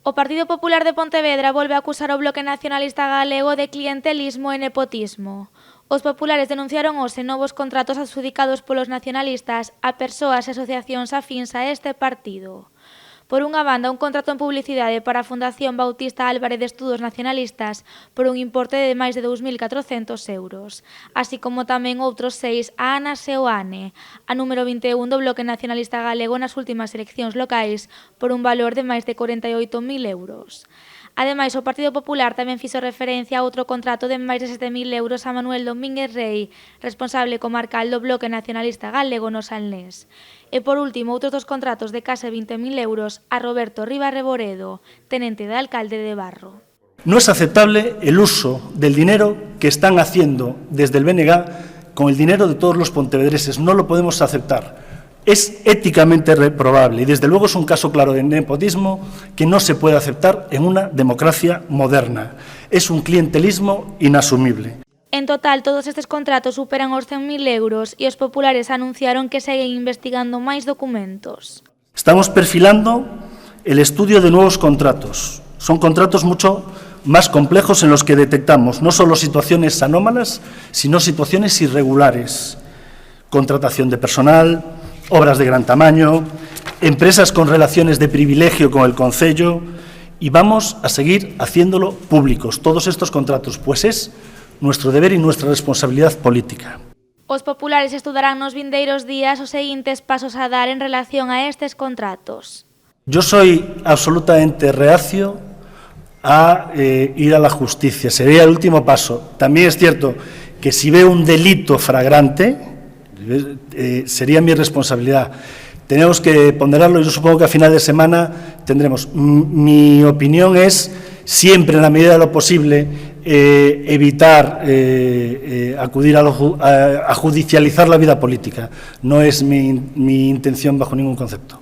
O Partido Popular de Pontevedra volve a acusar ao Bloque Nacionalista Galego de clientelismo e nepotismo. Os populares denunciaron hoxe novos contratos adxudicados polos nacionalistas a persoas e asociacións afíns a este partido. Por unha banda, un contrato en publicidade para a Fundación Bautista Álvarez de Estudos Nacionalistas por un importe de máis de 2.400 euros, así como tamén outros 6 a Ana Seoane, a número 21 do Bloque Nacionalista Galego nas últimas eleccións locais, por un valor de máis de 48.000 euros. Ademais, o Partido Popular tamén fixo referencia a outro contrato de máis de 7.000 euros a Manuel Domínguez Rei, responsable comarcal do Bloque Nacionalista Galego no Salnés. E, por último, outros dos contratos de case 20.000 euros a Roberto Riba Reboredo, tenente de alcalde de Barro. No es aceptable el uso del dinero que están haciendo desde el BNG con el dinero de todos los pontevedreses. No lo podemos aceptar. Es éticamente reprobable y, desde luego, es un caso claro de nepotismo que no se puede aceptar en una democracia moderna. Es un clientelismo inasumible. En total, todos estes contratos superan os 100.000 euros e os populares anunciaron que seguen investigando máis documentos. Estamos perfilando el estudio de nuevos contratos. Son contratos mucho más complejos en los que detectamos no solo situaciones anómalas, sino situaciones irregulares. Contratación de personal, obras de gran tamaño, empresas con relaciones de privilegio con el concello, y vamos a seguir haciéndolo públicos, todos estos contratos, pues es nuestro deber y nuestra responsabilidad política. Os populares estudarán nos vindeiros días os seguintes pasos a dar en relación a estes contratos. Yo soy absolutamente reacio a ir a la justicia, sería el último paso. También es cierto que si veo un delito flagrante, sería mi responsabilidad. Tenemos que ponderarlo y yo supongo que a final de semana tendremos. Mi opinión es siempre, en la medida de lo posible, evitar acudir a judicializar la vida política. No es mi intención bajo ningún concepto.